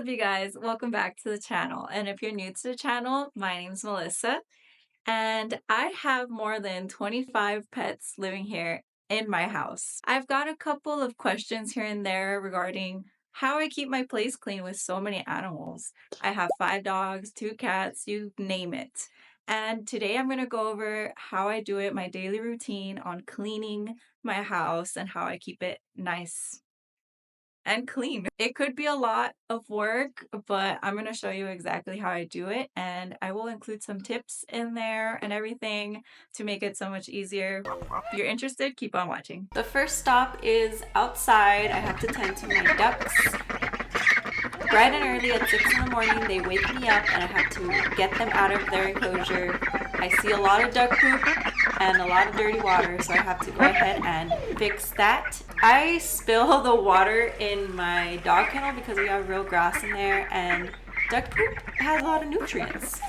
you guys? Welcome back to the channel. And if you're new to the channel, my name's Melissa, and I have more than 25 pets living here in my house. I've got a couple of questions here and there regarding how I keep my place clean with so many animals. I have 5 dogs, 2 cats, you name it. And today I'm going to go over how I do it, my daily routine on cleaning my house and how I keep it nice and clean. It could be a lot of work, but I'm going to show you exactly how I do it, and I will include some tips in there and everything to make it so much easier. If you're interested, keep on watching. The first stop is outside. I have to tend to my ducks. Bright and early at 6 in the morning, they wake me up and I have to get them out of their enclosure. I see a lot of duck poop and a lot of dirty water, so I have to go ahead and fix that. I spill the water in my dog kennel because we have real grass in there, and duck poop has a lot of nutrients.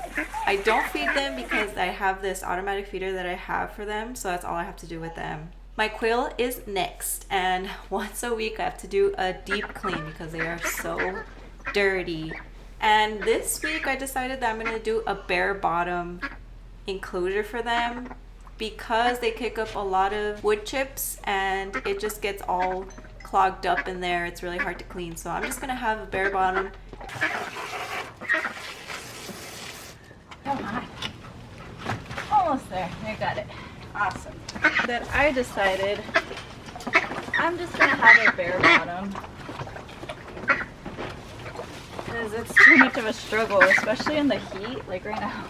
I don't feed them because I have this automatic feeder that I have for them, so that's all I have to do with them. My quail is next, and once a week I have to do a deep clean because they are so dirty. And this week I decided that I'm going to do a bare bottom enclosure for them because they kick up a lot of wood chips and it just gets all clogged up in there. It's really hard to clean, so I'm just going to have a bare bottom. Come on. Almost there. I got it. Awesome. Then I decided I'm just going to have a bare bottom because it's too much of a struggle, especially in the heat. Like right now,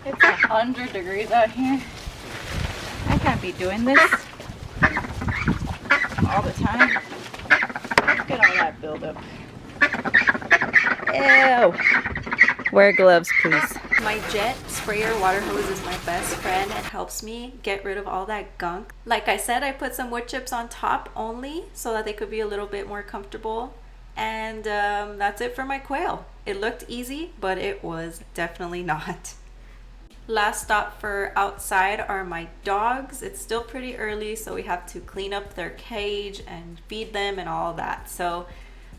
it's 100 degrees out here. I can't be doing this all the time. Look at all that buildup. Ew. Wear gloves, please. My jet sprayer water hose is my best friend and helps me get rid of all that gunk. Like I said, I put some wood chips on top only so that they could be a little bit more comfortable. And that's it for my quail. It looked easy, but it was definitely not. Last stop for outside are my dogs. It's still pretty early, so we have to clean up their cage and feed them and all that. So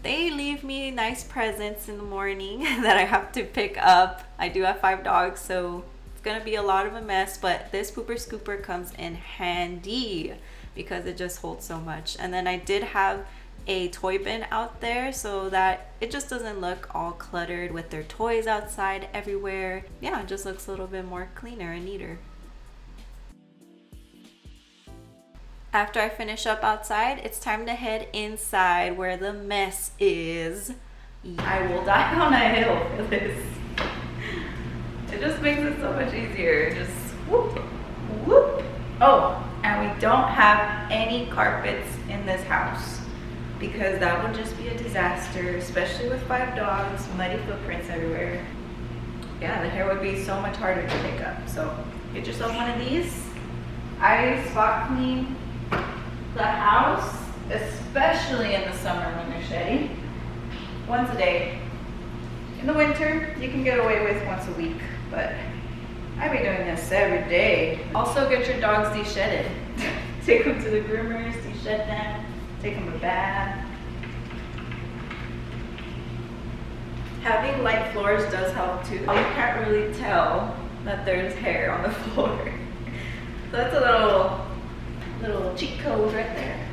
they leave me nice presents in the morning that I have to pick up. I do have 5 dogs, so it's gonna be a lot of a mess, but this pooper scooper comes in handy because it just holds so much. And then I did have a toy bin out there so that it just doesn't look all cluttered with their toys outside everywhere. Yeah, it just looks a little bit more cleaner and neater. After I finish up outside, it's time to head inside where the mess is. I will die on a hill for this. It just makes it so much easier. Just whoop, whoop. Oh, and we don't have any carpets in this house because that would just be a disaster, especially with 5 dogs, muddy footprints everywhere. Yeah, the hair would be so much harder to pick up. So get yourself one of these. I spot clean the house, especially in the summer when they're shedding, once a day. In the winter, you can get away with once a week, but I'd be doing this every day. Also, get your dogs de-shedded. Take them to the groomers, de-shed them, take them a bath. Having light floors does help too. You can't really tell that there's hair on the floor. So that's a little cheat code right there.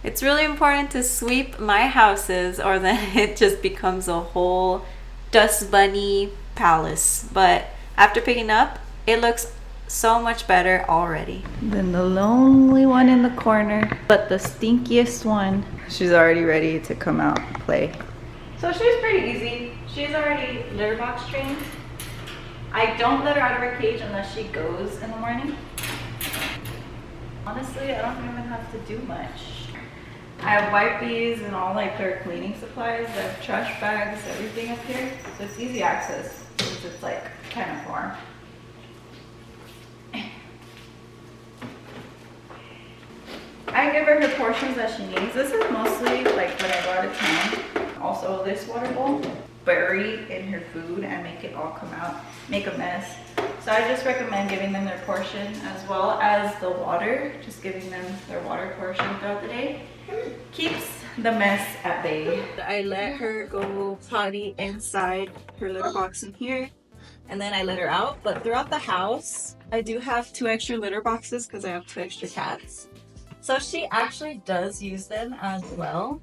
It's really important to sweep my houses or then it just becomes a whole dust bunny palace. But after picking up, it looks so much better already. Then the lonely one in the corner, but the stinkiest one. She's already ready to come out and play. So she's pretty easy. She's already litter box trained. I don't let her out of her cage unless she goes in the morning. Honestly, I don't even have to do much. I have wipes and all like her cleaning supplies. I have trash bags, everything up here. So it's easy access since it's like kind of far. I give her her portions that she needs. This is mostly like when I go out of town. Also this water bowl, bury in her food and make it all come out, make a mess. So I just recommend giving them their portion as well as the water, just giving them their water portion throughout the day. Keeps the mess at bay. I let her go potty inside her litter box in here, and then I let her out. But throughout the house, I do have 2 extra litter boxes because I have 2 extra cats. So she actually does use them as well.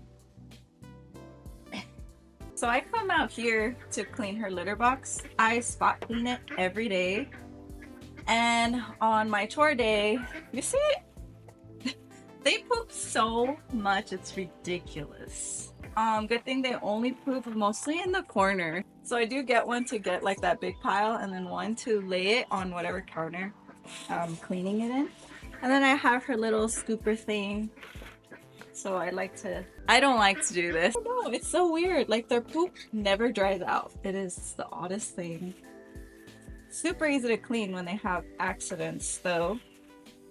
So I come out here to clean her litter box. I spot clean it every day. And on my chore day, you see it? They poop so much, it's ridiculous. Good thing they only poop mostly in the corner. So I do get one to get like that big pile, and then one to lay it on whatever counter I'm cleaning it in. And then I have her little scooper thing. So I don't like to do this. No, it's so weird. Like their poop never dries out. It is the oddest thing. Super easy to clean when they have accidents though,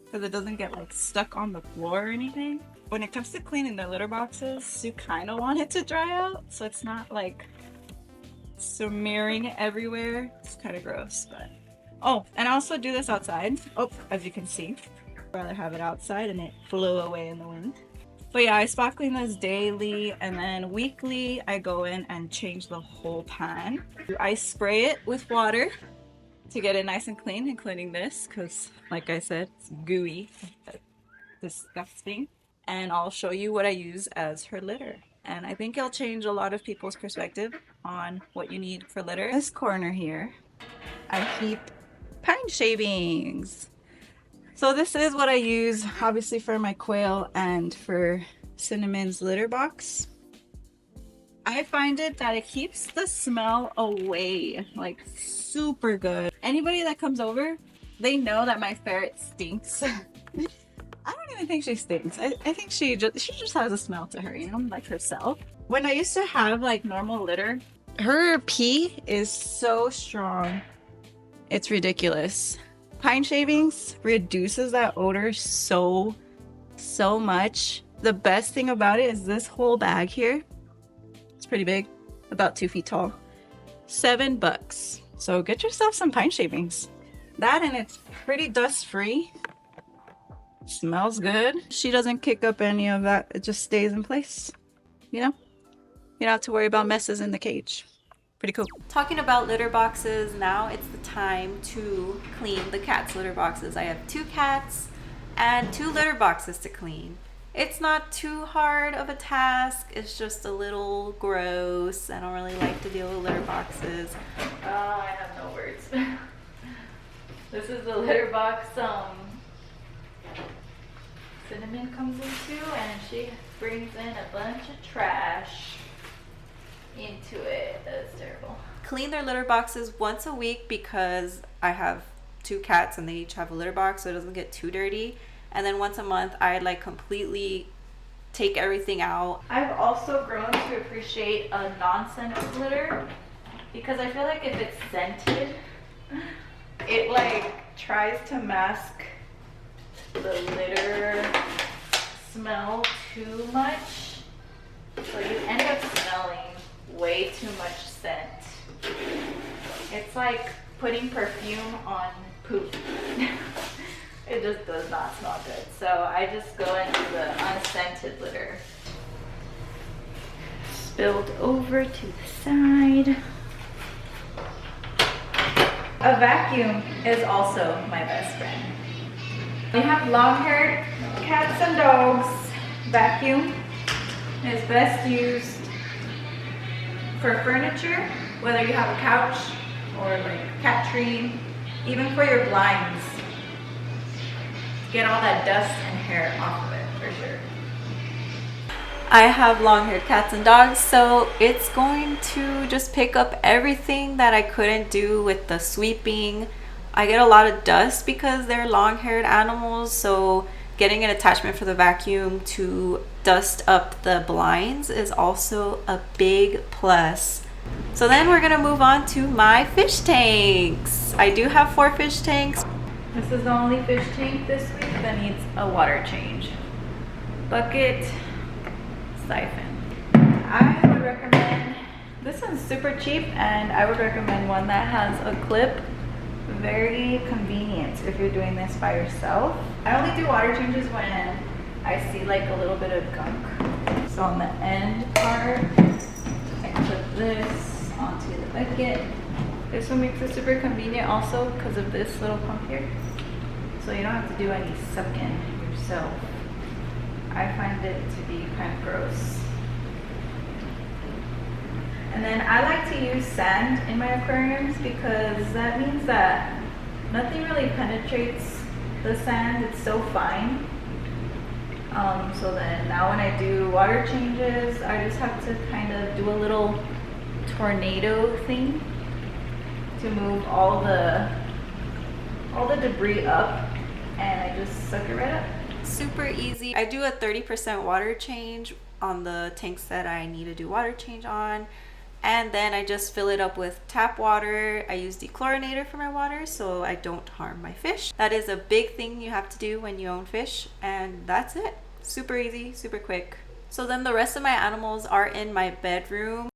because it doesn't get like stuck on the floor or anything. When it comes to cleaning their litter boxes, you kind of want it to dry out so it's not like smearing everywhere. It's kind of gross, but oh, and I also do this outside. Oh, as you can see, I'd rather have it outside and it flew away in the wind. But yeah, I spot clean this daily, and then weekly I go in and change the whole pan. I spray it with water to get it nice and clean, including this, because like I said, it's gooey, disgusting. And I'll show you what I use as her litter. And I think it'll change a lot of people's perspective on what you need for litter. This corner here, I keep pine shavings. So this is what I use, obviously, for my quail and for Cinnamon's litter box. I find it that it keeps the smell away, like super good. Anybody that comes over, they know that my ferret stinks. I don't even think she stinks. I think she just has a smell to her, you know, like herself. When I used to have like normal litter, her pee is so strong. It's ridiculous. Pine shavings reduces that odor so much. The best thing about it is this whole bag here. It's pretty big, about 2 feet tall. $7. So get yourself some pine shavings. That, and it's pretty dust free. Smells good. She doesn't kick up any of that. It just stays in place. You know? You don't have to worry about messes in the cage. Pretty cool. Talking about litter boxes, now it's the time to clean the cat's litter boxes. I have 2 cats and 2 litter boxes to clean. It's not too hard of a task. It's just a little gross. I don't really like to deal with litter boxes. Oh, I have no words. This is the litter box Cinnamon comes into, and she brings in a bunch of trash into it. That's terrible. Clean their litter boxes once a week because I have 2 cats and they each have a litter box, so it doesn't get too dirty. And then once a month I like completely take everything out. I've also grown to appreciate a non-scented litter because I feel like if it's scented, it like tries to mask the litter smell too much, so you end up smelling way too much scent. It's like putting perfume on poop. It just does not smell good. So I just go into the unscented litter. Spilled over to the side. A vacuum is also my best friend. We have long-haired cats and dogs. Vacuum is best used for furniture, whether you have a couch or like a cat tree, even for your blinds. Get all that dust and hair off of it for sure. I have long-haired cats and dogs, so it's going to just pick up everything that I couldn't do with the sweeping. I get a lot of dust because they're long-haired animals, so getting an attachment for the vacuum to dust up the blinds is also a big plus. So then we're gonna move on to my fish tanks. I do have 4 fish tanks. This is the only fish tank this week that needs a water change. Bucket, siphon. I would recommend, this one's super cheap, and I would recommend one that has a clip. Very convenient if you're doing this by yourself. I only do water changes when I see like a little bit of gunk. So on the end part, I put this onto the bucket. This one makes it super convenient also because of this little pump here. So you don't have to do any sucking yourself. I find it to be kind of gross. And then I like to use sand in my aquariums because that means that nothing really penetrates the sand. It's so fine. So then now when I do water changes, I just have to kind of do a little tornado thing to move all the debris up, and I just suck it right up. Super easy. I do a 30% water change on the tanks that I need to do water change on, and then I just fill it up with tap water. I use dechlorinator for my water so I don't harm my fish. That is a big thing you have to do when you own fish, and that's it. Super easy, super quick. So then the rest of my animals are in my bedroom.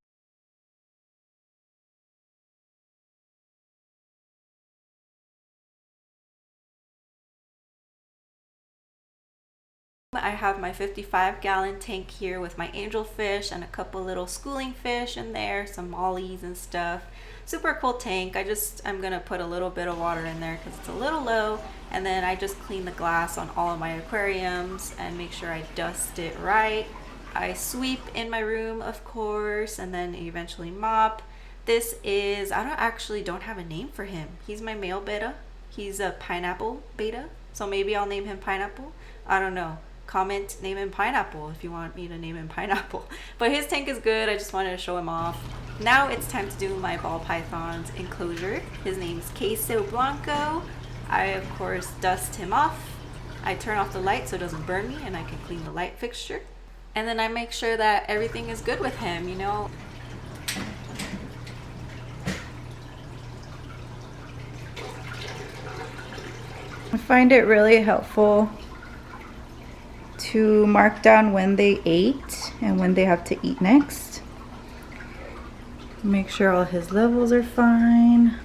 I have my 55-gallon tank here with my angelfish and a couple little schooling fish in there, some mollies and stuff. Super cool tank. I'm gonna put a little bit of water in there because it's a little low, and then I just clean the glass on all of my aquariums and make sure I dust it right. I sweep in my room, of course, and then eventually mop. This is, I don't have a name for him. He's my male beta. He's a pineapple beta, so maybe I'll name him Pineapple. I don't know. Comment, name him Pineapple if you want me to name him Pineapple. But his tank is good. I just wanted to show him off. Now it's time to do my ball python's enclosure. His name's Queso Blanco. I of course dust him off. I turn off the light so it doesn't burn me, and I can clean the light fixture. And then I make sure that everything is good with him, you know. I find it really helpful to mark down when they ate and when they have to eat next. Make sure all his levels are fine.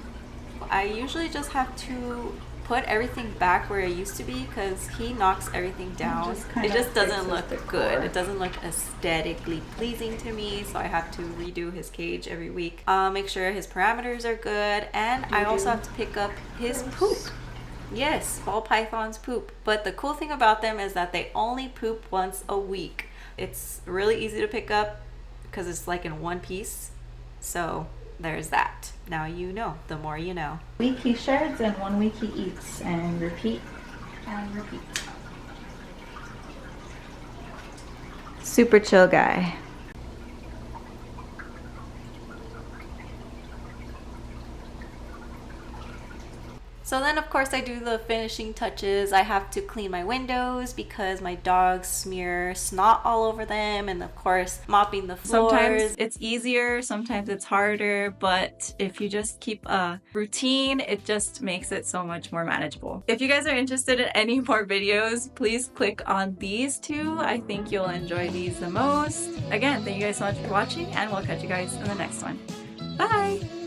I usually just have to put everything back where it used to be because he knocks everything down. It just doesn't look good. It doesn't look aesthetically pleasing to me, so I have to redo his cage every week. Make sure his parameters are good, and I also have to pick up his poop. Yes, ball pythons poop. But the cool thing about them is that they only poop once a week. It's really easy to pick up because it's like in one piece. So there's that. Now you know, the more you know. Week he sheds and 1 week he eats, and repeat and repeat. Super chill guy. So then of course I do the finishing touches. I have to clean my windows because my dogs smear snot all over them, and of course mopping the floors. Sometimes it's easier, sometimes it's harder, but if you just keep a routine, it just makes it so much more manageable. If you guys are interested in any more videos, please click on these two. I think you'll enjoy these the most. Again, thank you guys so much for watching, and we'll catch you guys in the next one. Bye!